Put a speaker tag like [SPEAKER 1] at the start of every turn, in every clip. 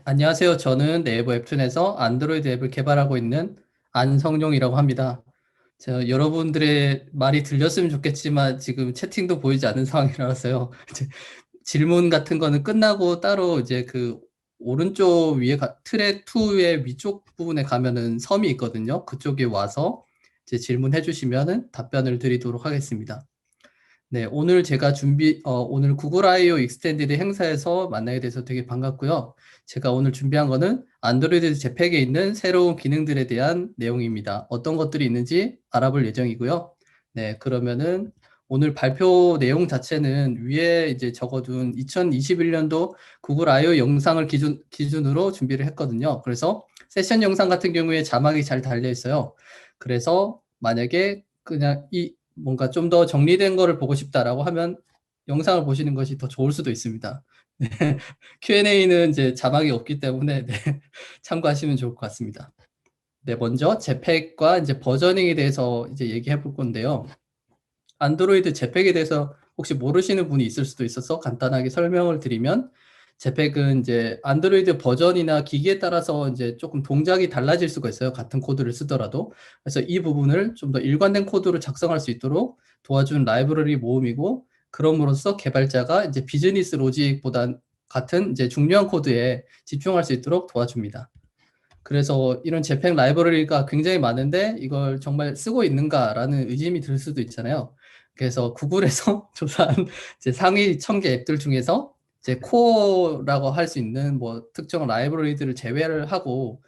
[SPEAKER 1] 안녕하세요. 저는 네이버 웹툰에서 안드로이드 앱을 개발하고 있는 안성용이라고 합니다. 여러분들의 말이 들렸으면 좋겠지만 지금 채팅도 보이지 않는 상황이라서요. 이제 질문 같은 거는 끝나고 따로 이제 그 오른쪽 위에 트랙 2의 위쪽 부분에 가면은 섬이 있거든요. 그쪽에 와서 이제 질문해 주시면은 답변을 드리도록 하겠습니다. 네, 오늘 제가 오늘 구글 I/O 익스텐디드 행사에서 만나게 돼서 되게 반갑고요. 제가 오늘 준비한 거는 안드로이드 제팩에 있는 새로운 기능들에 대한 내용입니다. 어떤 것들이 있는지 알아볼 예정이고요. 네, 그러면은 오늘 발표 내용 자체는 위에 이제 적어둔 2021년도 구글 I/O 영상을 기준으로 준비를 했거든요. 그래서 세션 영상 같은 경우에 자막이 잘 달려 있어요. 그래서 만약에 그냥 뭔가 좀 더 정리된 거를 보고 싶다라고 하면 영상을 보시는 것이 더 좋을 수도 있습니다. 네. Q&A는 이제 자막이 없기 때문에 네, 참고하시면 좋을 것 같습니다. 네, 먼저 제팩과 이제 버저닝에 대해서 이제 얘기해 볼 건데요. 안드로이드 제팩에 대해서 혹시 모르시는 분이 있을 수도 있어서 간단하게 설명을 드리면 제팩은 이제 안드로이드 버전이나 기기에 따라서 이제 조금 동작이 달라질 수가 있어요. 같은 코드를 쓰더라도. 그래서 이 부분을 좀 더 일관된 코드로 작성할 수 있도록 도와준 라이브러리 모음이고, 그럼으로써 개발자가 이제 비즈니스 로직보다 같은 이제 중요한 코드에 집중할 수 있도록 도와줍니다. 그래서 이런 제팩 라이브러리가 굉장히 많은데 이걸 정말 쓰고 있는가라는 의심이 들 수도 있잖아요. 그래서 구글에서 조사한 이제 상위 1000개 앱들 중에서 이제 코어라고 할 수 있는 뭐 특정 라이브러리들을 제외를 하고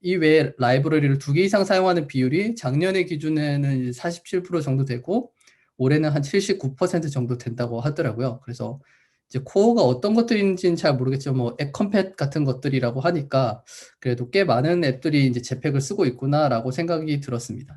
[SPEAKER 1] 이 외에 라이브러리를 2개 이상 사용하는 비율이 작년의 기준에는 47% 정도 되고 올해는 한 79% 정도 된다고 하더라고요. 그래서 이제 코어가 어떤 것들인지는 잘 모르겠지만 뭐 앱컴팻 같은 것들이라고 하니까 그래도 꽤 많은 앱들이 이제 제팩을 쓰고 있구나라고 생각이 들었습니다.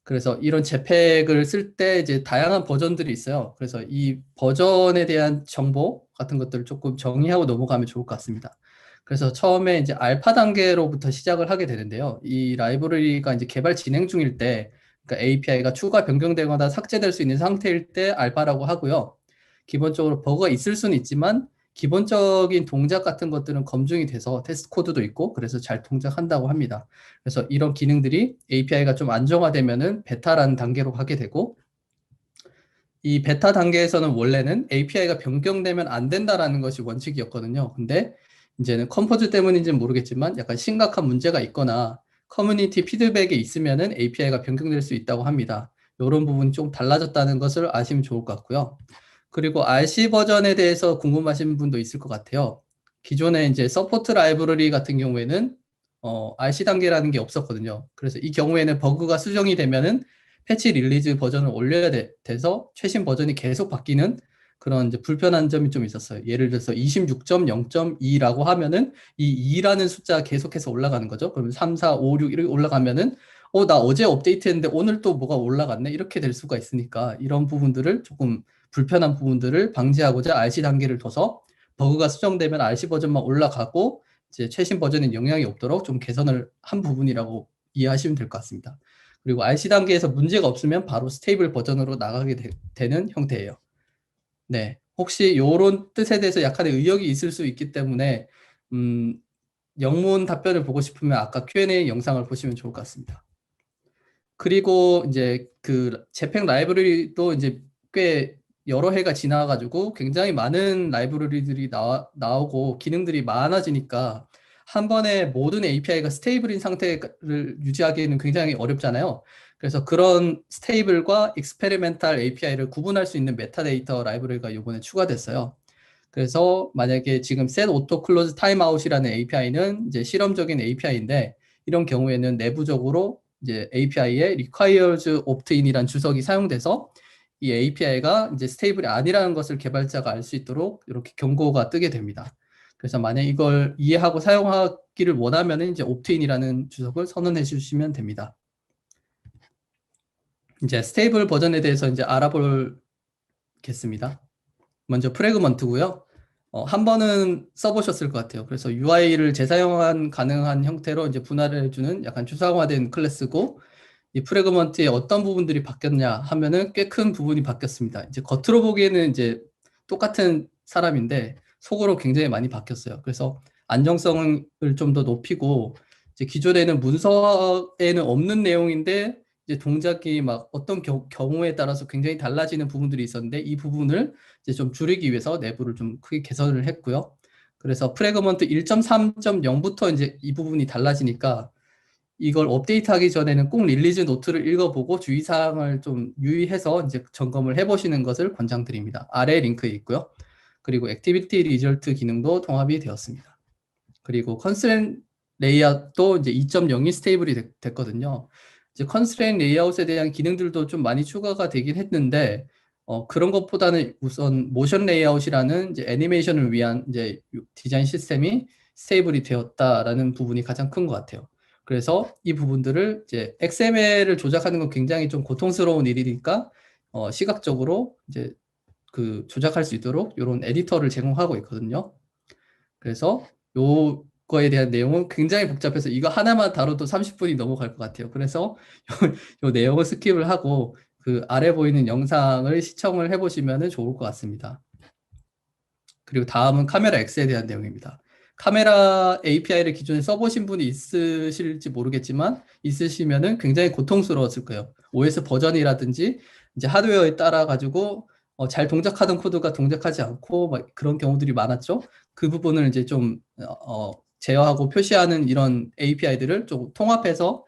[SPEAKER 1] 그래서 이런 제팩을 쓸 때 이제 다양한 버전들이 있어요. 그래서 이 버전에 대한 정보 같은 것들을 조금 정리하고 넘어가면 좋을 것 같습니다. 그래서 처음에 이제 알파 단계로부터 시작을 하게 되는데요. 이 라이브러리가 이제 개발 진행 중일 때, 그러니까 API가 추가 변경되거나 삭제될 수 있는 상태일 때 알파라고 하고요. 기본적으로 버그가 있을 수는 있지만 기본적인 동작 같은 것들은 검증이 돼서 테스트 코드도 있고 그래서 잘 동작한다고 합니다. 그래서 이런 기능들이 API가 좀 안정화되면은 베타라는 단계로 가게 되고, 이 베타 단계에서는 원래는 API가 변경되면 안 된다라는 것이 원칙이었거든요. 근데 이제는 컴포즈 때문인지는 모르겠지만 약간 심각한 문제가 있거나 커뮤니티 피드백이 있으면은 API가 변경될 수 있다고 합니다. 이런 부분이 좀 달라졌다는 것을 아시면 좋을 것 같고요. 그리고 RC 버전에 대해서 궁금하신 분도 있을 것 같아요. 기존에 이제 서포트 라이브러리 같은 경우에는 RC 단계라는 게 없었거든요. 그래서 이 경우에는 버그가 수정이 되면은 패치 릴리즈 버전을 올려야 돼서 최신 버전이 계속 바뀌는 그런 이제 불편한 점이 좀 있었어요. 예를 들어서 26.0.2라고 하면은 이 2라는 숫자가 계속해서 올라가는 거죠. 그러면 3, 4, 5, 6 이렇게 올라가면은 나 어제 업데이트했는데 오늘 또 뭐가 올라갔네? 이렇게 될 수가 있으니까 이런 부분들을 조금 불편한 부분들을 방지하고자 RC 단계를 둬서 버그가 수정되면 RC 버전만 올라가고 이제 최신 버전엔 영향이 없도록 좀 개선을 한 부분이라고 이해하시면 될 것 같습니다. 그리고 RC 단계에서 문제가 없으면 바로 스테이블 버전으로 나가게 되는 형태예요. 네. 혹시 이런 뜻에 대해서 약간의 의혹이 있을 수 있기 때문에 영문 답변을 보고 싶으면 아까 Q&A 영상을 보시면 좋을 것 같습니다. 그리고 이제 그 제팩 라이브러리도 이제 꽤 여러 해가 지나가지고 굉장히 많은 라이브러리들이 나오고 기능들이 많아지니까 한 번에 모든 API가 스테이블인 상태를 유지하기에는 굉장히 어렵잖아요. 그래서 그런 스테이블과 익스페리멘탈 API를 구분할 수 있는 메타데이터 라이브러리가 이번에 추가됐어요. 그래서 만약에 지금 set auto close timeout이라는 API는 이제 실험적인 API인데 이런 경우에는 내부적으로 이제 API에 requires opt-in이라는 주석이 사용돼서 이 API가 이제 스테이블이 아니라는 것을 개발자가 알 수 있도록 이렇게 경고가 뜨게 됩니다. 그래서 만약 이걸 이해하고 사용하기를 원하면 이제 opt-in이라는 주석을 선언해 주시면 됩니다. 이제 스테이블 버전에 대해서 이제 알아보겠습니다. 먼저 프래그먼트고요. 한 번은 써보셨을 것 같아요. 그래서 UI를 재사용 가능한 형태로 이제 분할을 해주는 약간 추상화된 클래스고, 이 프래그먼트의 어떤 부분들이 바뀌었냐 하면은 꽤 큰 부분이 바뀌었습니다. 이제 겉으로 보기에는 이제 똑같은 사람인데 속으로 굉장히 많이 바뀌었어요. 그래서 안정성을 좀 더 높이고 이제 기존에는 문서에는 없는 내용인데 이제 동작이 막 어떤 경우에 따라서 굉장히 달라지는 부분들이 있었는데 이 부분을 이제 좀 줄이기 위해서 내부를 좀 크게 개선을 했고요. 그래서 프래그먼트 1.3.0부터 이제 이 부분이 달라지니까 이걸 업데이트하기 전에는 꼭 릴리즈 노트를 읽어보고 주의사항을 좀 유의해서 이제 점검을 해보시는 것을 권장드립니다. 아래 링크에 있고요. 그리고 액티비티 리절트 기능도 통합이 되었습니다. 그리고 컨스트레인 레이아웃도 이제 2.0이 스테이블이 됐거든요. 이제 컨스트레인 레이아웃에 대한 기능들도 좀 많이 추가가 되긴 했는데 그런 것보다는 우선 모션 레이아웃이라는 이제 애니메이션을 위한 이제 디자인 시스템이 스테이블이 되었다라는 부분이 가장 큰 것 같아요. 그래서 이 부분들을 이제 XML을 조작하는 건 굉장히 좀 고통스러운 일이니까 시각적으로 이제 그 조작할 수 있도록 이런 에디터를 제공하고 있거든요. 그래서 요거에 대한 내용은 굉장히 복잡해서 이거 하나만 다뤄도 30분이 넘어갈 것 같아요. 그래서 요 내용을 스킵을 하고 그 아래 보이는 영상을 시청을 해보시면 좋을 것 같습니다. 그리고 다음은 카메라 X에 대한 내용입니다. 카메라 API를 기존에 써보신 분이 있으실지 모르겠지만 있으시면은 굉장히 고통스러웠을 거예요. OS 버전이라든지 이제 하드웨어에 따라 가지고 잘 동작하던 코드가 동작하지 않고 막 그런 경우들이 많았죠. 그 부분을 이제 좀 제어하고 표시하는 이런 API들을 좀 통합해서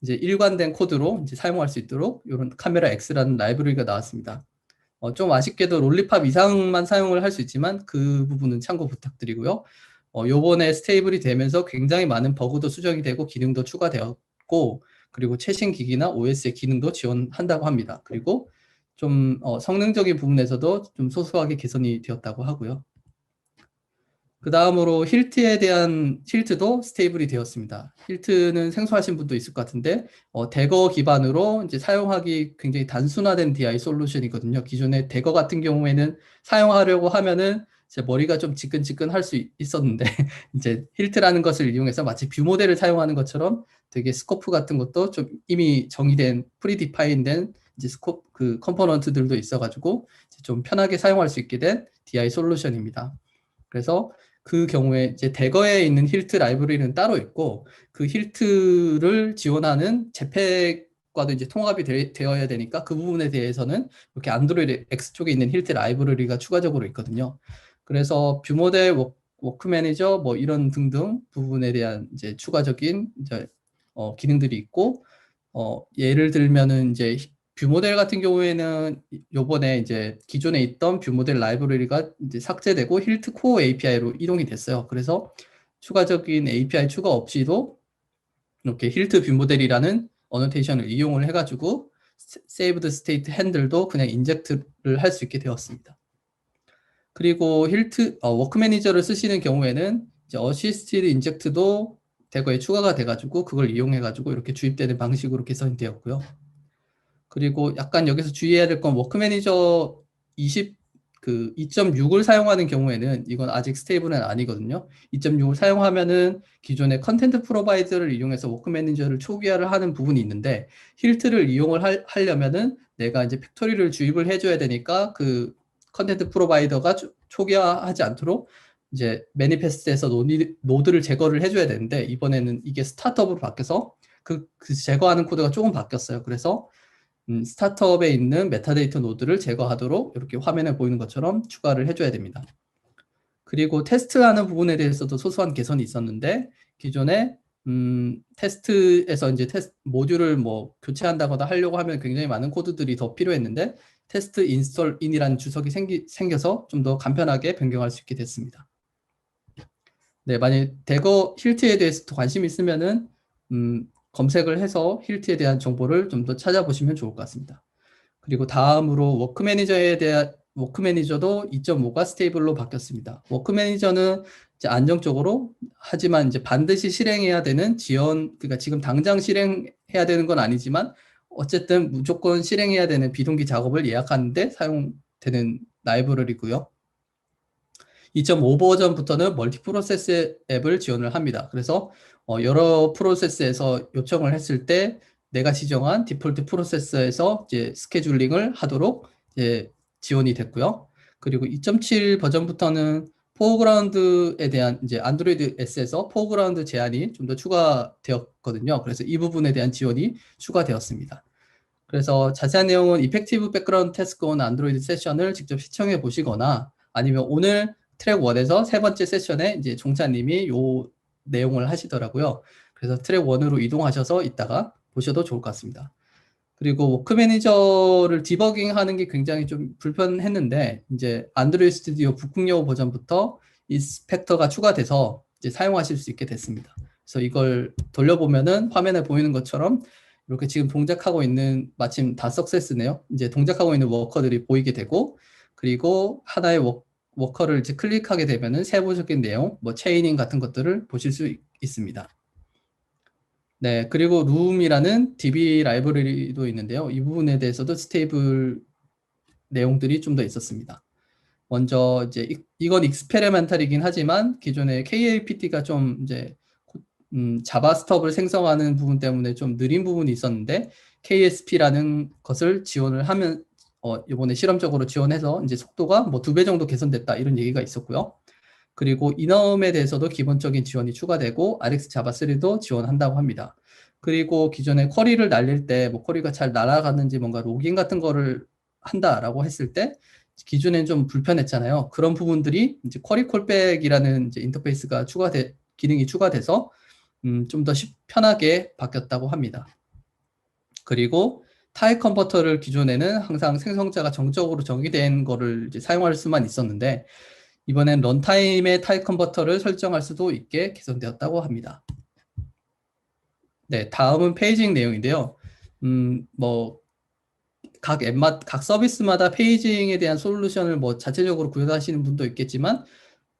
[SPEAKER 1] 이제 일관된 코드로 이제 사용할 수 있도록 이런 카메라 X라는 라이브러리가 나왔습니다. 좀 아쉽게도 롤리팝 이상만 사용을 할 수 있지만 그 부분은 참고 부탁드리고요. 요번에 스테이블이 되면서 굉장히 많은 버그도 수정이 되고 기능도 추가되었고 그리고 최신 기기나 OS의 기능도 지원한다고 합니다. 그리고 좀 성능적인 부분에서도 좀 소소하게 개선이 되었다고 하고요. 그 다음으로 힐트도 스테이블이 되었습니다. 힐트는 생소하신 분도 있을 것 같은데 대거 기반으로 이제 사용하기 굉장히 단순화된 DI 솔루션이거든요. 기존에 대거 같은 경우에는 사용하려고 하면은 제 머리가 좀 지끈지끈 할 수 있었는데 이제 힐트라는 것을 이용해서 마치 뷰 모델을 사용하는 것처럼 되게 스코프 같은 것도 좀 이미 정의된 프리디파인된 이제 그 컴포넌트들도 있어가지고 좀 편하게 사용할 수 있게 된 DI 솔루션입니다. 그래서 그 경우에 이제 대거에 있는 힐트 라이브러리는 따로 있고 그 힐트를 지원하는 제팩과도 이제 통합이 되어야 되니까 그 부분에 대해서는 이렇게 안드로이드 X 쪽에 있는 힐트 라이브러리가 추가적으로 있거든요. 그래서 뷰 모델, 워크 매니저 뭐 이런 등등 부분에 대한 이제 추가적인 이제 기능들이 있고 예를 들면은 이제 뷰 모델 같은 경우에는 요번에 이제 기존에 있던 뷰 모델 라이브러리가 이제 삭제되고 힐트 코어 API로 이동이 됐어요. 그래서 추가적인 API 추가 없이도 이렇게 힐트 뷰 모델이라는 어노테이션을 이용을 해가지고 saved state handle도 그냥 인젝트를 할 수 있게 되었습니다. 그리고 워크 매니저를 쓰시는 경우에는 이제 어시스티드 인젝트도 대거에 추가가 돼가지고 그걸 이용해가지고 이렇게 주입되는 방식으로 개선이 되었고요. 그리고 약간 여기서 주의해야 될 건 워크 매니저 2.6을 사용하는 경우에는 이건 아직 스테이블은 아니거든요. 2.6을 사용하면은 기존의 컨텐트 프로바이더를 이용해서 워크 매니저를 초기화를 하는 부분이 있는데 힐트를 이용을 하려면은 내가 이제 팩토리를 주입을 해줘야 되니까 그 컨텐트 프로바이더가 초기화하지 않도록 이제 매니페스트에서 노드를 제거를 해줘야 되는데 이번에는 이게 스타트업으로 바뀌어서 그 제거하는 코드가 조금 바뀌었어요. 그래서 스타트업에 있는 메타데이터 노드를 제거하도록 이렇게 화면에 보이는 것처럼 추가를 해줘야 됩니다. 그리고 테스트하는 부분에 대해서도 소소한 개선이 있었는데 기존에 테스트에서 이제 모듈을 뭐 교체한다거나 하려고 하면 굉장히 많은 코드들이 더 필요했는데 테스트 인스톨 인이라는 주석이 생겨서 좀 더 간편하게 변경할 수 있게 됐습니다. 네, 만약 대거 힐트에 대해서 관심 있으면은 검색을 해서 힐트에 대한 정보를 좀 더 찾아보시면 좋을 것 같습니다. 그리고 다음으로 워크 매니저도 2.5가 스테이블로 바뀌었습니다. 워크 매니저는 이제 안정적으로 하지만 이제 반드시 실행해야 되는 그러니까 지금 당장 실행해야 되는 건 아니지만 어쨌든 무조건 실행해야 되는 비동기 작업을 예약하는데 사용되는 라이브러리고요. 2.5 버전부터는 멀티 프로세스 앱을 지원을 합니다. 그래서 여러 프로세스에서 요청을 했을 때 내가 지정한 디폴트 프로세서에서 이제 스케줄링을 하도록 이제 지원이 됐고요. 그리고 2.7 버전부터는 포그라운드에 대한 이제 안드로이드 S에서 포그라운드 제한이 좀 더 추가되었거든요. 그래서 이 부분에 대한 지원이 추가되었습니다. 그래서 자세한 내용은 이펙티브 백그라운드 태스크 온 안드로이드 세션을 직접 시청해 보시거나 아니면 오늘 트랙 1에서 세 번째 세션에 이제 종차님이 요 내용을 하시더라고요. 그래서 트랙 1으로 이동하셔서 이따가 보셔도 좋을 것 같습니다. 그리고 워크 매니저를 디버깅 하는 게 굉장히 좀 불편했는데 이제 안드로이드 스튜디오 북극여우 버전부터 이 스펙터가 추가돼서 이제 사용하실 수 있게 됐습니다. 그래서 이걸 돌려보면은 화면에 보이는 것처럼 이렇게 지금 동작하고 있는 마침 다 석세스네요. 이제 동작하고 있는 워커들이 보이게 되고 그리고 하나의 워커를 이제 클릭하게 되면은 세부적인 내용, 뭐 체이닝 같은 것들을 보실 수 있습니다. 네, 그리고 룸이라는 DB 라이브러리도 있는데요. 이 부분에 대해서도 스테이블 내용들이 좀 더 있었습니다. 먼저 이제 이건 익스페리멘탈이긴 하지만 기존의 KLPT가 좀 이제 자바 스톱을 생성하는 부분 때문에 좀 느린 부분이 있었는데 KSP라는 것을 지원을 하면 이번에 실험적으로 지원해서 이제 속도가 뭐 2배 정도 개선됐다 이런 얘기가 있었고요. 그리고 이넘에 대해서도 기본적인 지원이 추가되고 RX 자바3도 지원한다고 합니다. 그리고 기존에 쿼리를 날릴 때 뭐 쿼리가 잘 날아가는지 뭔가 로깅 같은 거를 한다라고 했을 때 기존엔 좀 불편했잖아요. 그런 부분들이 이제 쿼리 콜백이라는 이제 인터페이스가 기능이 추가돼서 좀 더 편하게 바뀌었다고 합니다. 그리고 타입 컨버터를 기존에는 항상 생성자가 정적으로 정의된 거를 이제 사용할 수만 있었는데 이번엔 런타임의 타입 컨버터를 설정할 수도 있게 개선되었다고 합니다. 네, 다음은 페이징 내용인데요. 뭐 각 서비스마다 페이징에 대한 솔루션을 뭐 자체적으로 구현하시는 분도 있겠지만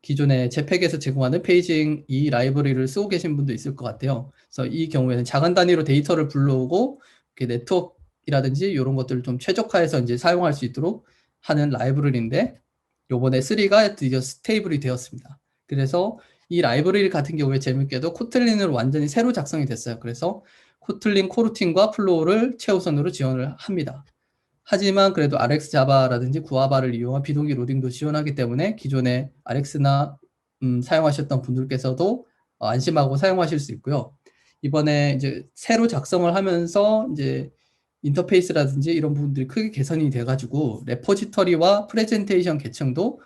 [SPEAKER 1] 기존의 제팩에서 제공하는 페이징 이 라이브러리를 쓰고 계신 분도 있을 것 같아요. 그래서 이 경우에는 작은 단위로 데이터를 불러오고 네트워크라든지 이런 것들을 좀 최적화해서 이제 사용할 수 있도록 하는 라이브러리인데 요번에 3가 드디어 스테이블이 되었습니다. 그래서 이 라이브러리 같은 경우에 재밌게도 코틀린으로 완전히 새로 작성이 됐어요. 그래서 코틀린 코루틴과 플로우를 최우선으로 지원을 합니다. 하지만 그래도 RX 자바라든지 구아바를 이용한 비동기 로딩도 지원하기 때문에 기존에 RX나 사용하셨던 분들께서도 안심하고 사용하실 수 있고요. 이번에 이제 새로 작성을 하면서 이제 인터페이스라든지 이런 부분들이 크게 개선이 돼가지고 레포지터리와 프레젠테이션 계층도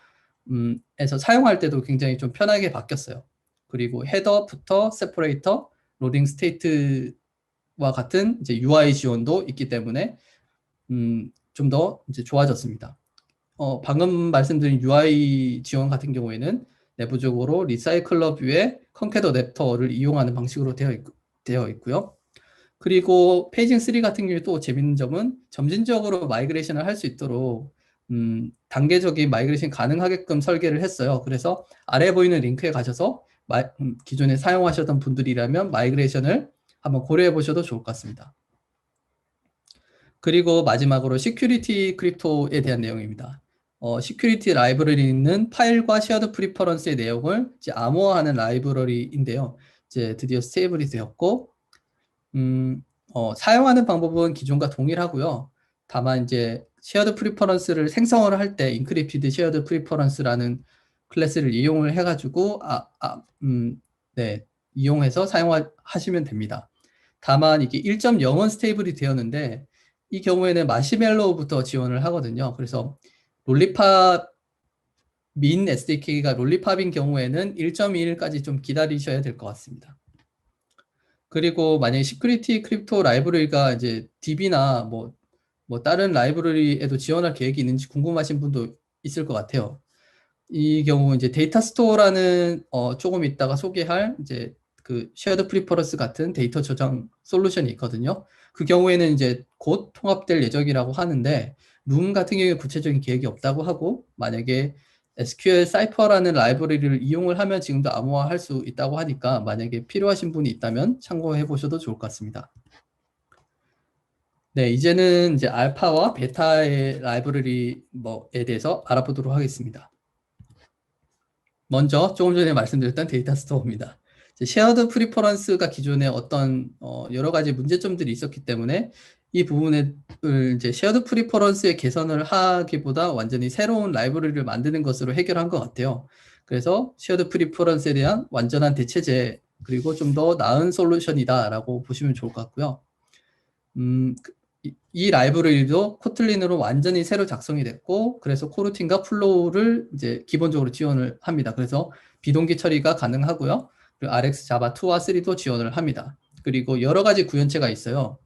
[SPEAKER 1] 에서 사용할 때도 굉장히 좀 편하게 바뀌었어요. 그리고 헤더, 부터, 세퍼레이터, 로딩 스테이트와 같은 이제 UI 지원도 있기 때문에 좀 더 이제 좋아졌습니다. 방금 말씀드린 UI 지원 같은 경우에는 내부적으로 리사이클러 뷰의 컨캐더 랩터를 이용하는 방식으로 되어 있고요. 그리고 페이징 3 같은 경우에 또 재밌는 점은 점진적으로 마이그레이션을 할 수 있도록 단계적인 마이그레이션 가능하게끔 설계를 했어요. 그래서 아래 보이는 링크에 가셔서 기존에 사용하셨던 분들이라면 마이그레이션을 한번 고려해 보셔도 좋을 것 같습니다. 그리고 마지막으로 시큐리티 크립토에 대한 내용입니다. 시큐리티 라이브러리는 파일과 쉐어드 프리퍼런스의 내용을 이제 암호화하는 라이브러리인데요. 이제 드디어 스테이블이 되었고, 사용하는 방법은 기존과 동일하고요. 다만 이제 쉐어드 프리퍼런스를 생성을 할 때 인크립티드 쉐어드 프리퍼런스라는 클래스를 이용을 해가지고 네, 이용해서 사용하시면 됩니다. 다만 이게 1.0은 스테이블이 되었는데 이 경우에는 마시멜로우부터 지원을 하거든요. 그래서 롤리팝 민 SDK가 롤리팝인 경우에는 1.1까지 좀 기다리셔야 될 것 같습니다. 그리고 만약에 시큐리티 크립토 라이브러리가 이제 DB나 뭐 다른 라이브러리에도 지원할 계획이 있는지 궁금하신 분도 있을 것 같아요. 이 경우 이제 데이터 스토어라는 조금 있다가 소개할 이제 그 쉐어드 프리퍼런스 같은 데이터 저장 솔루션이 있거든요. 그 경우에는 이제 곧 통합될 예정이라고 하는데 룸 같은 경우에 구체적인 계획이 없다고 하고 만약에 SQL 사이퍼라는 라이브러리를 이용을 하면 지금도 암호화할 수 있다고 하니까 만약에 필요하신 분이 있다면 참고해 보셔도 좋을 것 같습니다. 네, 이제는 이제 알파와 베타의 라이브러리 뭐에 대해서 알아보도록 하겠습니다. 먼저 조금 전에 말씀드렸던 데이터 스토어입니다. 쉐어드 프리퍼런스가 기존에 어떤 여러 가지 문제점들이 있었기 때문에 이 부분을 이제 쉐어드 프리퍼런스의 개선을 하기보다 완전히 새로운 라이브러리를 만드는 것으로 해결한 것 같아요. 그래서 쉐어드 프리퍼런스에 대한 완전한 대체제 그리고 좀 더 나은 솔루션이다라고 보시면 좋을 것 같고요. 이 라이브러리도 코틀린으로 완전히 새로 작성이 됐고, 그래서 코루틴과 플로우를 이제 기본적으로 지원을 합니다. 그래서 비동기 처리가 가능하고요. 그리고 RX 자바 2와 3도 지원을 합니다. 그리고 여러 가지 구현체가 있어요.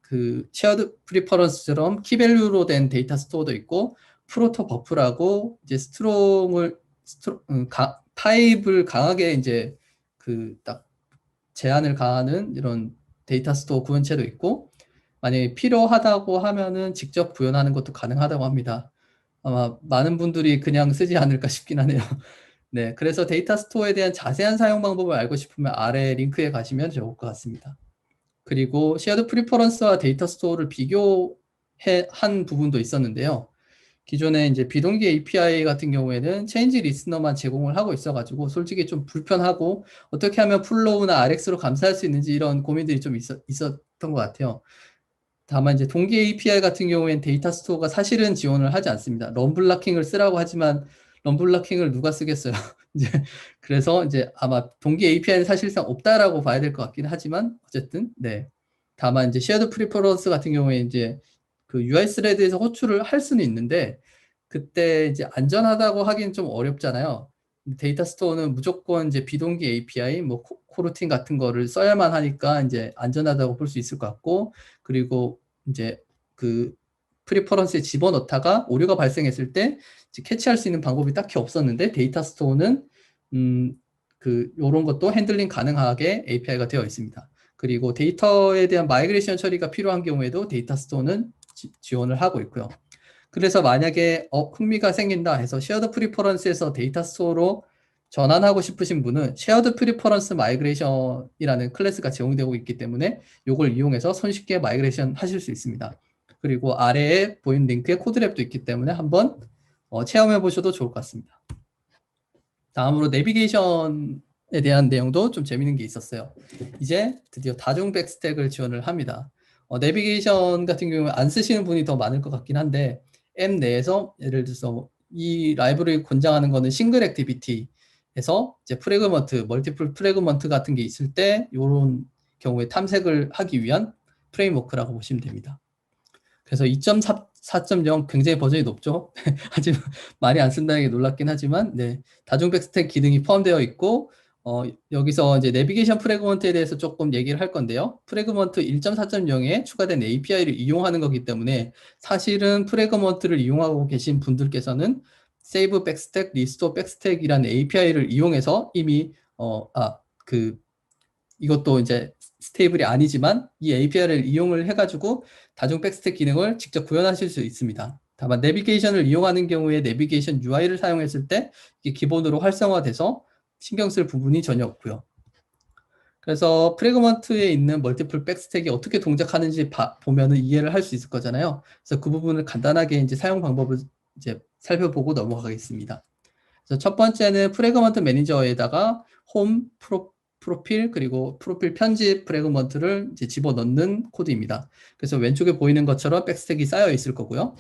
[SPEAKER 1] 그 쉐어드 프리퍼런스처럼 키밸류로 된 데이터 스토어도 있고, 프로토 버프라고 이제 타입을 강하게 이제 그 딱 제한을 가하는 이런 데이터 스토어 구현체도 있고, 만약에 필요하다고 하면은 직접 구현하는 것도 가능하다고 합니다. 아마 많은 분들이 그냥 쓰지 않을까 싶긴 하네요. 네, 그래서 데이터 스토어에 대한 자세한 사용 방법을 알고 싶으면 아래 링크에 가시면 좋을 것 같습니다. 그리고 쉐어드 프리퍼런스와 데이터 스토어를 비교한 부분도 있었는데요. 기존에 이제 비동기 API 같은 경우에는 체인지 리스너만 제공을 하고 있어가지고 솔직히 좀 불편하고 어떻게 하면 플로우나 RX로 감사할 수 있는지 이런 고민들이 좀 있었던 것 같아요. 다만 이제 동기 API 같은 경우에는 데이터 스토어가 사실은 지원을 하지 않습니다. 럼블락킹을 쓰라고 하지만 럼블락킹을 누가 쓰겠어요. 이제 그래서 이제 아마 동기 API는 사실상 없다라고 봐야 될 것 같긴 하지만 어쨌든 네. 다만 이제 쉐어드 프리퍼런스 같은 경우에 이제 그 UI 스레드에서 호출을 할 수는 있는데 그때 이제 안전하다고 하기는 좀 어렵잖아요. 데이터 스토어는 무조건 이제 비동기 API, 뭐 코루틴 같은 거를 써야만 하니까 이제 안전하다고 볼 수 있을 것 같고, 그리고 이제 그 프리퍼런스에 집어넣다가 오류가 발생했을 때 캐치할 수 있는 방법이 딱히 없었는데 데이터 스토어는 그 요런 것도 핸들링 가능하게 API가 되어 있습니다. 그리고 데이터에 대한 마이그레이션 처리가 필요한 경우에도 데이터 스토어는 지원을 하고 있고요. 그래서 만약에 흥미가 생긴다 해서 쉐어드 프리퍼런스에서 데이터 스토어로 전환하고 싶으신 분은 쉐어드 프리퍼런스 마이그레이션이라는 클래스가 제공되고 있기 때문에 이걸 이용해서 손쉽게 마이그레이션 하실 수 있습니다. 그리고 아래에 보이는 링크에 코드랩도 있기 때문에 한번 체험해 보셔도 좋을 것 같습니다. 다음으로 내비게이션에 대한 내용도 좀 재밌는 게 있었어요. 이제 드디어 다중 백스택을 지원을 합니다. 내비게이션 같은 경우에 안 쓰시는 분이 더 많을 것 같긴 한데 앱 내에서 예를 들어서 이 라이브러리 권장하는 거는 싱글 액티비티에서 이제 프래그먼트, 멀티플 프래그먼트 같은 게 있을 때 이런 경우에 탐색을 하기 위한 프레임워크라고 보시면 됩니다. 그래서 2.4.0 굉장히 버전이 높죠. 하지만 많이 안 쓴다는 게 놀랍긴 하지만 네, 다중 백스택 기능이 포함되어 있고 여기서 이제 내비게이션 프래그먼트에 대해서 조금 얘기를 할 건데요. 프래그먼트 1.4.0에 추가된 API를 이용하는 거기 때문에 사실은 프래그먼트를 이용하고 계신 분들께서는 세이브 백스택, 리스토어 백스택이라는 API를 이용해서 이미 이것도 이제 스테이블이 아니지만 이 API를 이용을 해가지고 다중 백스택 기능을 직접 구현하실 수 있습니다. 다만 내비게이션을 이용하는 경우에 내비게이션 UI를 사용했을 때 이게 기본으로 활성화돼서 신경 쓸 부분이 전혀 없고요. 그래서 프래그먼트에 있는 멀티플 백스택이 어떻게 동작하는지 보면은 이해를 할 수 있을 거잖아요. 그래서 그 부분을 간단하게 이제 사용 방법을 이제 살펴보고 넘어가겠습니다. 그래서 첫 번째는 프래그먼트 매니저에다가 홈, 프로필 그리고 프로필 편집 프래그먼트를 이제 집어넣는 코드입니다. 그래서 왼쪽에 보이는 것처럼 백스택이 쌓여 있을 거고요.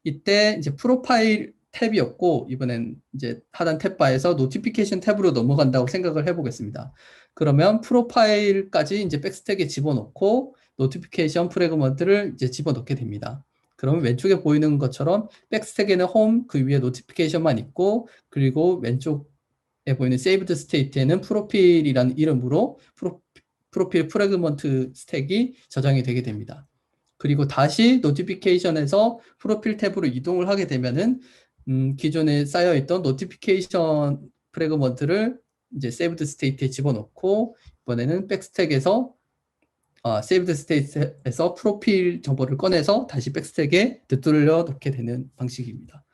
[SPEAKER 1] 이때 이제 프로파일 탭이었고 이번엔 이제 하단 탭바에서 노티피케이션 탭으로 넘어간다고 생각을 해보겠습니다. 그러면 프로파일까지 이제 백스택에 집어넣고 노티피케이션 프래그먼트를 이제 집어넣게 됩니다. 그러면 왼쪽에 보이는 것처럼 백스택에는 홈, 그 위에 노티피케이션만 있고 그리고 왼쪽에 보이는 saved state에는 프로필이라는 이름으로 프로필 프래그먼트 스택이 저장이 되게 됩니다. 그리고 다시 노티피케이션에서 프로필 탭으로 이동을 하게 되면은 기존에 쌓여있던 노티피케이션 프래그먼트를 이제 saved state에 집어넣고 이번에는 백스택에서 saved state에서 프로필 정보를 꺼내서 다시 백스택에 되돌려 놓게 되는 방식입니다.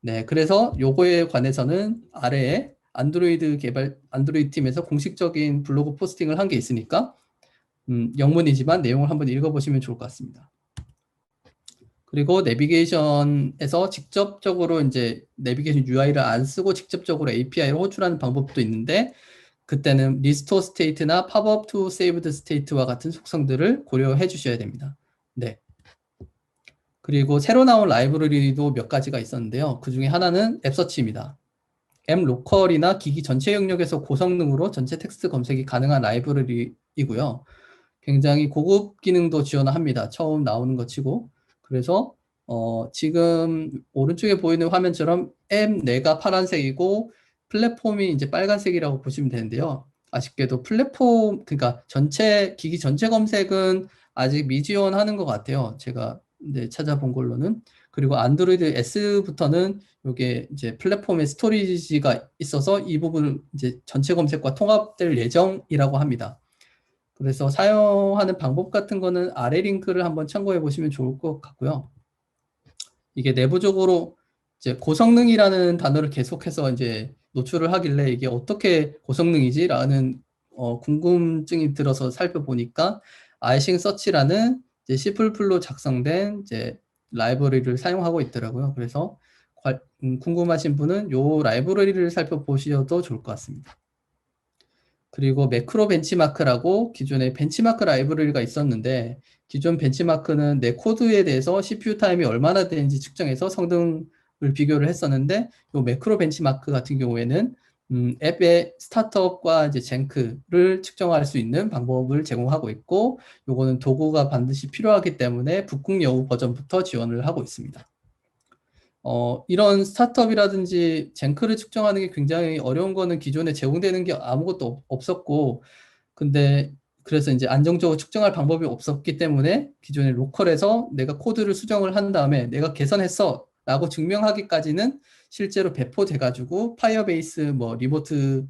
[SPEAKER 1] 네, 그래서 요거에 관해서는 아래에 안드로이드 팀에서 공식적인 블로그 포스팅을 한 게 있으니까 영문이지만 내용을 한번 읽어보시면 좋을 것 같습니다. 그리고 내비게이션에서 직접적으로 이제 내비게이션 UI를 안 쓰고 직접적으로 API를 호출하는 방법도 있는데 그때는 restore state나 pop-up to saved state와 같은 속성들을 고려해 주셔야 됩니다. 네. 그리고 새로 나온 라이브러리도 몇 가지가 있었는데요. 그 중에 하나는 앱서치입니다. 앱 로컬이나 기기 전체 영역에서 고성능으로 전체 텍스트 검색이 가능한 라이브러리이고요. 굉장히 고급 기능도 지원합니다. 처음 나오는 것 치고. 그래서 지금 오른쪽에 보이는 화면처럼 앱 내가 파란색이고 플랫폼이 이제 빨간색이라고 보시면 되는데요. 아쉽게도 플랫폼, 그러니까 기기 전체 검색은 아직 미지원하는 것 같아요. 제가 이제 찾아본 걸로는. 그리고 안드로이드 S부터는 이게 이제 플랫폼에 스토리지가 있어서 이 부분을 이제 전체 검색과 통합될 예정이라고 합니다. 그래서 사용하는 방법 같은 거는 아래 링크를 한번 참고해 보시면 좋을 것 같고요. 이게 내부적으로 이제 고성능이라는 단어를 계속해서 이제 노출을 하길래 이게 어떻게 고성능이지라는 궁금증이 들어서 살펴보니까 아이싱 서치라는 이제 C++로 작성된 이제 라이브러리를 사용하고 있더라고요. 그래서 궁금하신 분은 요 라이브러리를 살펴보셔도 좋을 것 같습니다. 그리고 매크로 벤치마크라고 기존에 벤치마크 라이브러리가 있었는데 기존 벤치마크는 내 코드에 대해서 CPU 타임이 얼마나 되는지 측정해서 성능을 비교를 했었는데 이 매크로 벤치마크 같은 경우에는 앱의 스타트업과 이제 젠크를 측정할 수 있는 방법을 제공하고 있고 요거는 도구가 반드시 필요하기 때문에 북극 여우 버전부터 지원을 하고 있습니다. 이런 스타트업이라든지 젠크를 측정하는 게 굉장히 어려운 거는 기존에 제공되는 게 아무것도 없었고, 근데 그래서 이제 안정적으로 측정할 방법이 없었기 때문에 기존의 로컬에서 내가 코드를 수정을 한 다음에 내가 개선했어 라고 증명하기까지는 실제로 배포돼 가지고 파이어베이스 뭐 리모트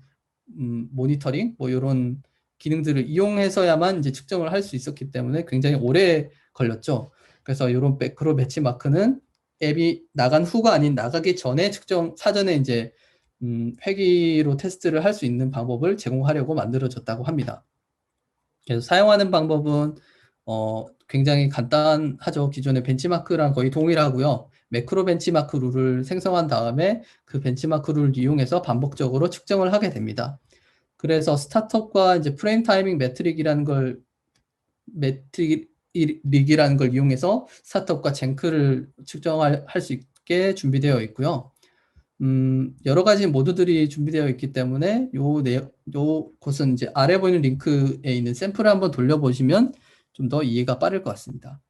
[SPEAKER 1] 모니터링 뭐 이런 기능들을 이용해서야만 이제 측정을 할 수 있었기 때문에 굉장히 오래 걸렸죠. 그래서 이런 매크로 배치마크는 앱이 나간 후가 아닌 나가기 전에 사전에 이제 회기로 테스트를 할 수 있는 방법을 제공하려고 만들어졌다고 합니다. 그래서 사용하는 방법은 굉장히 간단하죠. 기존의 벤치마크랑 거의 동일하고요. 매크로 벤치마크 룰을 생성한 다음에 그 벤치마크 룰을 이용해서 반복적으로 측정을 하게 됩니다. 그래서 스타트업과 이제 프레임 타이밍 매트릭이라는 걸 이용해서 스타트업과 젠크를 측정할 수 있게 준비되어 있고요. 여러 가지 모드들이 준비되어 있기 때문에 곳은 이제 아래 보이는 링크에 있는 샘플을 한번 돌려보시면 좀 더 이해가 빠를 것 같습니다.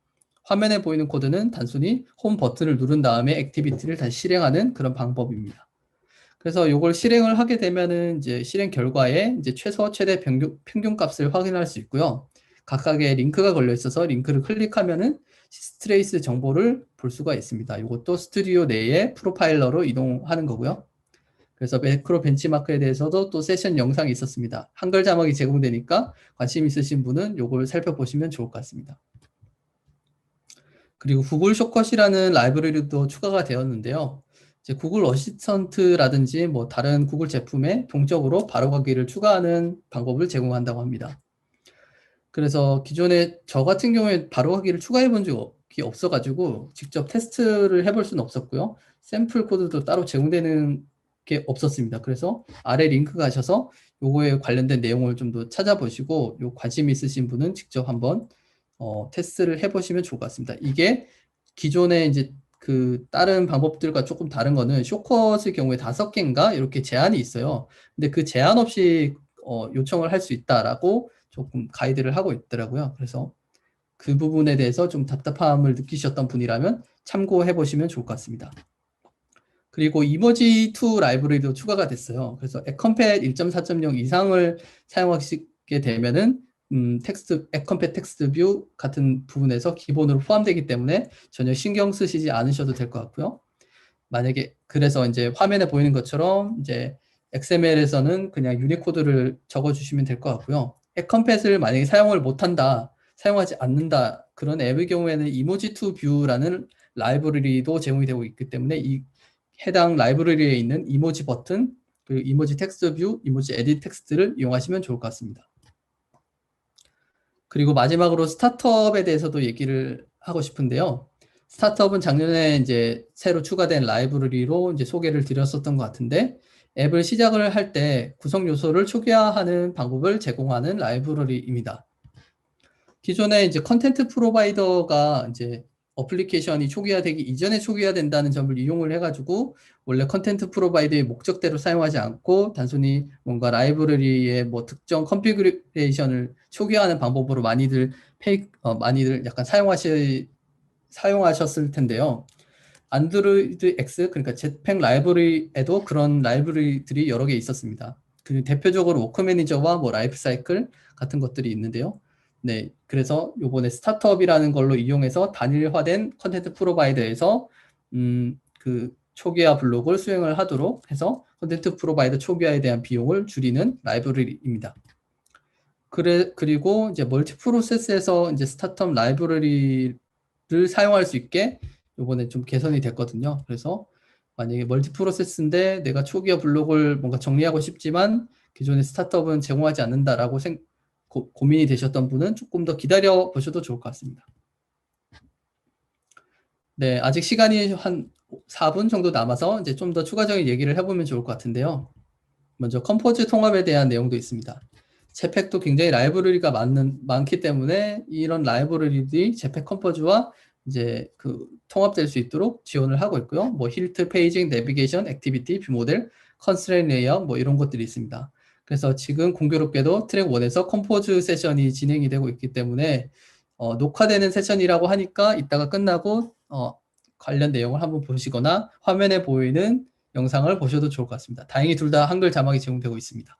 [SPEAKER 1] 화면에 보이는 코드는 단순히 홈 버튼을 누른 다음에 액티비티를 다시 실행하는 그런 방법입니다. 그래서 이걸 실행을 하게 되면은 이제 실행 결과에 이제 최소 최대 평균 값을 확인할 수 있고요. 각각의 링크가 걸려 있어서 링크를 클릭하면은 시스트레이스 정보를 볼 수가 있습니다. 이것도 스튜디오 내에 프로파일러로 이동하는 거고요. 그래서 매크로 벤치마크에 대해서도 또 세션 영상이 있었습니다. 한글 자막이 제공되니까 관심 있으신 분은 이걸 살펴보시면 좋을 것 같습니다. 그리고 구글 쇼컷이라는 라이브러리도 추가가 되었는데요. 이제 구글 어시스턴트라든지 뭐 다른 구글 제품에 동적으로 바로가기를 추가하는 방법을 제공한다고 합니다. 그래서 기존에 저 같은 경우에 바로가기를 추가해 본 적이 없어가지고 직접 테스트를 해볼 수는 없었고요. 샘플 코드도 따로 제공되는 게 없었습니다. 그래서 아래 링크 가셔서 요거에 관련된 내용을 좀 더 찾아보시고 요 관심 있으신 분은 직접 한번 테스트를 해보시면 좋을 것 같습니다. 이게 기존에 이제 그 다른 방법들과 조금 다른 거는 쇼컷의 경우에 5개인가 이렇게 제한이 있어요. 근데 그 제한 없이 요청을 할 수 있다라고 조금 가이드를 하고 있더라고요. 그래서 그 부분에 대해서 좀 답답함을 느끼셨던 분이라면 참고해 보시면 좋을 것 같습니다. 그리고 이모지2 라이브러리도 추가가 됐어요. 그래서 앱컴팻 1.4.0 이상을 사용하시게 되면은 앱컴팻 텍스트 뷰 같은 부분에서 기본으로 포함되기 때문에 전혀 신경 쓰시지 않으셔도 될 것 같고요. 만약에 그래서 이제 화면에 보이는 것처럼 이제 XML에서는 그냥 유니코드를 적어주시면 될 것 같고요. 앱컴팻을 만약에 사용을 못한다, 사용하지 않는다 그런 앱의 경우에는 이모지2 뷰라는 라이브러리도 제공이 되고 있기 때문에 이 해당 라이브러리에 있는 이모지 버튼, 그리고 이모지 텍스트 뷰, 이모지 에딧 텍스트를 이용하시면 좋을 것 같습니다. 그리고 마지막으로 스타트업에 대해서도 얘기를 하고 싶은데요. 스타트업은 작년에 이제 새로 추가된 라이브러리로 이제 소개를 드렸었던 것 같은데 앱을 시작을 할 때 구성 요소를 초기화하는 방법을 제공하는 라이브러리입니다. 기존에 이제 컨텐트 프로바이더가 이제 어플리케이션이 초기화되기 이전에 초기화된다는 점을 이용을 해가지고 원래 컨텐트 프로바이더의 목적대로 사용하지 않고 단순히 뭔가 라이브러리의 뭐 특정 컨피그레이션을 초기화하는 방법으로 많이들 많이들 약간 사용하셨을 텐데요. 안드로이드 X, 그러니까 jetpack 라이브러리에도 그런 라이브러리들이 여러 개 있었습니다. 그 대표적으로 워크 매니저와 뭐 라이프 사이클 같은 것들이 있는데요. 네, 그래서 요번에 스타트업이라는 걸로 이용해서 단일화된 컨텐트 프로바이더에서 그 초기화 블록을 수행을 하도록 해서 컨텐트 프로바이더 초기화에 대한 비용을 줄이는 라이브러리입니다. 그리고 이제 멀티 프로세스에서 이제 스타트업 라이브러리를 사용할 수 있게 요번에 좀 개선이 됐거든요. 그래서 만약에 멀티 프로세스인데 내가 초기화 블록을 뭔가 정리하고 싶지만 기존의 스타트업은 제공하지 않는다라고 고민이 되셨던 분은 조금 더 기다려 보셔도 좋을 것 같습니다. 네, 아직 시간이 한 4분 정도 남아서 이제 좀 더 추가적인 얘기를 해보면 좋을 것 같은데요. 먼저 컴포즈 통합에 대한 내용도 있습니다. 제팩도 굉장히 라이브러리가 많기 때문에 이런 라이브러리들이 제팩 컴포즈와 이제 그 통합될 수 있도록 지원을 하고 있고요. 뭐 힐트, 페이징, 내비게이션, 액티비티, 뷰 모델, 컨스트레인 레이아웃 뭐 이런 것들이 있습니다. 그래서 지금 공교롭게도 트랙 1에서 컴포즈 세션이 진행이 되고 있기 때문에 녹화되는 세션이라고 하니까 이따가 끝나고 관련 내용을 한번 보시거나 화면에 보이는 영상을 보셔도 좋을 것 같습니다. 다행히 둘 다 한글 자막이 제공되고 있습니다.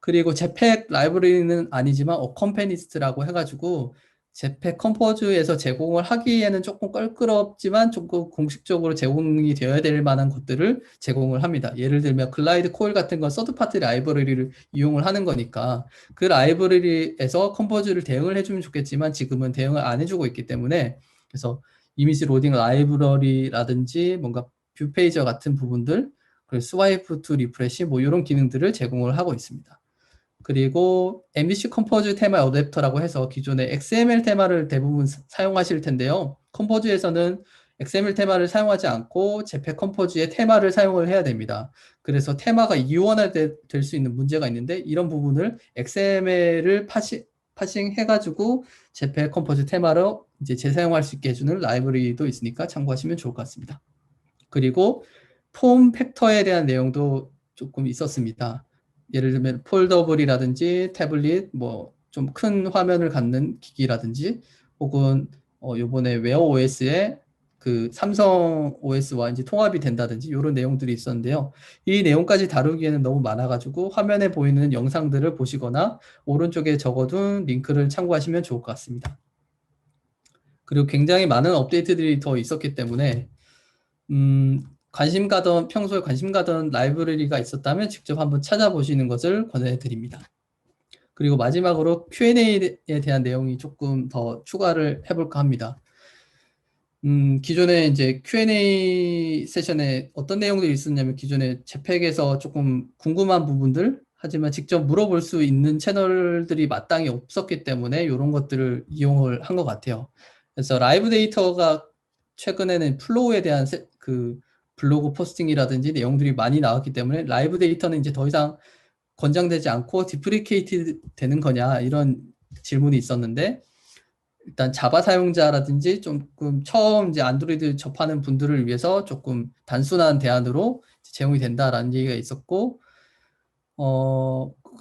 [SPEAKER 1] 그리고 제팩 라이브러리는 아니지만 어컴패니스트라고 해가지고 제팩 컴포즈에서 제공을 하기에는 조금 껄끄럽지만 조금 공식적으로 제공이 되어야 될 만한 것들을 제공을 합니다. 예를 들면 글라이드 코일 같은 건 서드파티 라이브러리를 이용을 하는 거니까 그 라이브러리에서 컴포즈를 대응을 해주면 좋겠지만 지금은 대응을 안 해주고 있기 때문에 그래서 이미지 로딩 라이브러리라든지 뭔가 뷰 페이저 같은 부분들 그리고 스와이프 투 리프레시 뭐 이런 기능들을 제공을 하고 있습니다. 그리고 MVC 컴포즈 테마 어댑터라고 해서 기존의 XML 테마를 대부분 사용하실 텐데요. 컴포즈에서는 XML 테마를 사용하지 않고 제팩 컴포즈의 테마를 사용을 해야 됩니다. 그래서 테마가 이원화될 수 있는 문제가 있는데 이런 부분을 XML을 파싱해가지고 제팩 컴포즈 테마로 이제 재사용할 수 있게 해주는 라이브러리도 있으니까 참고하시면 좋을 것 같습니다. 그리고 폼 팩터에 대한 내용도 조금 있었습니다. 예를 들면 폴더블이라든지 태블릿, 뭐 좀 큰 화면을 갖는 기기라든지 혹은 요번에 웨어 OS에 그 삼성 OS와 이제 통합이 된다든지 이런 내용들이 있었는데요. 이 내용까지 다루기에는 너무 많아가지고 화면에 보이는 영상들을 보시거나 오른쪽에 적어둔 링크를 참고하시면 좋을 것 같습니다. 그리고 굉장히 많은 업데이트들이 더 있었기 때문에 평소에 관심 가던 라이브러리가 있었다면 직접 한번 찾아보시는 것을 권해드립니다. 그리고 마지막으로 Q&A에 대한 내용이 조금 더 추가를 해볼까 합니다. 기존에 이제 Q&A 세션에 어떤 내용들이 있었냐면 기존에 제팩에서 조금 궁금한 부분들 하지만 직접 물어볼 수 있는 채널들이 마땅히 없었기 때문에 이런 것들을 이용을 한 것 같아요. 그래서 라이브 데이터가 최근에는 플로우에 대한 그 블로그 포스팅이라든지 내용들이 많이 나왔기 때문에 라이브 데이터는 이제 더 이상 권장되지 않고 디프리케이트 되는 거냐 이런 질문이 있었는데 일단 자바 사용자라든지 조금 처음 이제 안드로이드 접하는 분들을 위해서 조금 단순한 대안으로 제공이 된다라는 얘기가 있었고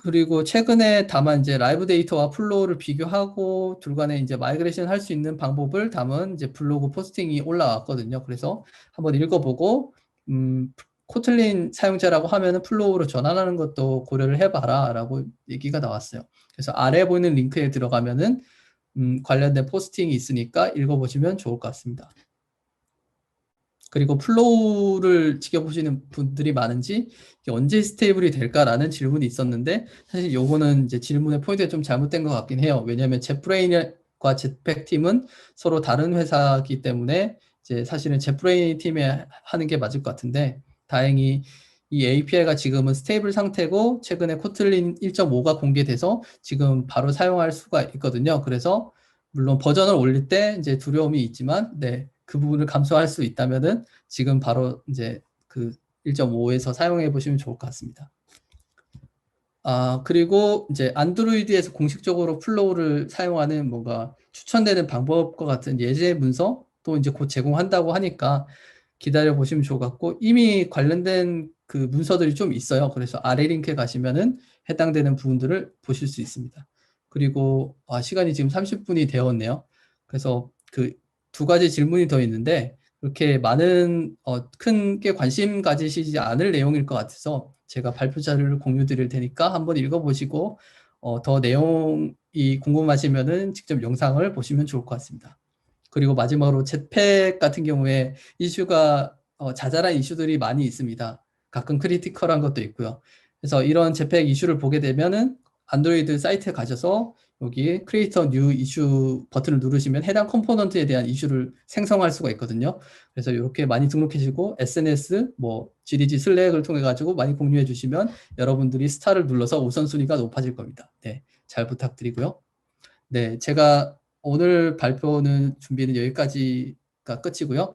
[SPEAKER 1] 그리고 최근에 다만 이제 라이브 데이터와 플로우를 비교하고 둘 간에 이제 마이그레이션 할 수 있는 방법을 담은 이제 블로그 포스팅이 올라왔거든요. 그래서 한번 읽어보고 코틀린 사용자라고 하면은 플로우로 전환하는 것도 고려를 해봐라라고 얘기가 나왔어요. 그래서 아래 보이는 링크에 들어가면은 관련된 포스팅이 있으니까 읽어보시면 좋을 것 같습니다. 그리고 플로우를 지켜보시는 분들이 많은지 언제 스테이블이 될까라는 질문이 있었는데 사실 요거는 이제 질문의 포인트가 좀 잘못된 것 같긴 해요. 왜냐하면 젯브레인과 젯팩 팀은 서로 다른 회사이기 때문에 이제 사실은 젯브레인 팀에 하는 게 맞을 것 같은데 다행히 이 API가 지금은 스테이블 상태고 최근에 코틀린 1.5가 공개돼서 지금 바로 사용할 수가 있거든요. 그래서 물론 버전을 올릴 때 이제 두려움이 있지만 네, 그 부분을 감수할 수 있다면은 지금 바로 이제 그 1.5에서 사용해 보시면 좋을 것 같습니다. 그리고 이제 안드로이드에서 공식적으로 플로우를 사용하는 뭔가 추천되는 방법과 같은 예제 문서도 이제 곧 제공한다고 하니까 기다려 보시면 좋을 것 같고, 이미 관련된 그 문서들이 좀 있어요. 그래서 아래 링크에 가시면은 해당되는 부분들을 보실 수 있습니다. 그리고 시간이 지금 30분이 되었네요. 그래서 그 두 가지 질문이 더 있는데 그렇게 많은 큰 게 관심 가지시지 않을 내용일 것 같아서 제가 발표 자료를 공유 드릴 테니까 한번 읽어보시고 더 내용이 궁금하시면은 직접 영상을 보시면 좋을 것 같습니다. 그리고 마지막으로 젯팩 같은 경우에 이슈가 자잘한 이슈들이 많이 있습니다. 가끔 크리티컬한 것도 있고요. 그래서 이런 젯팩 이슈를 보게 되면은 안드로이드 사이트에 가셔서 여기 크리에이터 뉴 이슈 버튼을 누르시면 해당 컴포넌트에 대한 이슈를 생성할 수가 있거든요. 그래서 이렇게 많이 등록해 주시고 SNS, 뭐 GDG 슬랙을 통해 가지고 많이 공유해 주시면 여러분들이 스타를 눌러서 우선순위가 높아질 겁니다. 네, 잘 부탁드리고요. 네, 제가 오늘 발표는 준비는 여기까지가 끝이고요.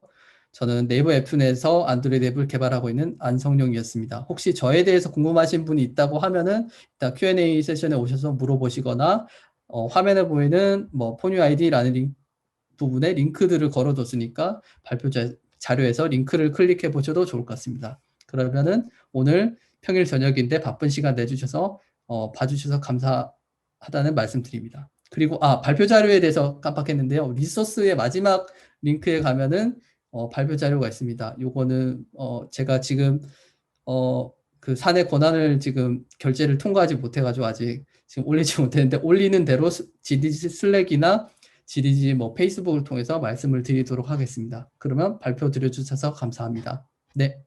[SPEAKER 1] 저는 네이버 앱툰에서 안드로이드 앱을 개발하고 있는 안성룡이었습니다. 혹시 저에 대해서 궁금하신 분이 있다고 하면은 이따 Q&A 세션에 오셔서 물어보시거나 화면에 보이는 뭐 폰유 아이디라는 부분에 링크들을 걸어뒀으니까 발표 자료에서 링크를 클릭해 보셔도 좋을 것 같습니다. 그러면은 오늘 평일 저녁인데 바쁜 시간 내주셔서 봐주셔서 감사하다는 말씀드립니다. 그리고 발표 자료에 대해서 깜빡했는데요. 리소스의 마지막 링크에 가면은 발표 자료가 있습니다. 요거는 제가 지금 그 사내 권한을 지금 결제를 통과하지 못해가지고 아직 지금 올리지 못했는데 올리는 대로 GDG 슬랙이나 GDG 뭐 페이스북을 통해서 말씀을 드리도록 하겠습니다. 그러면 발표 드려주셔서 감사합니다. 네.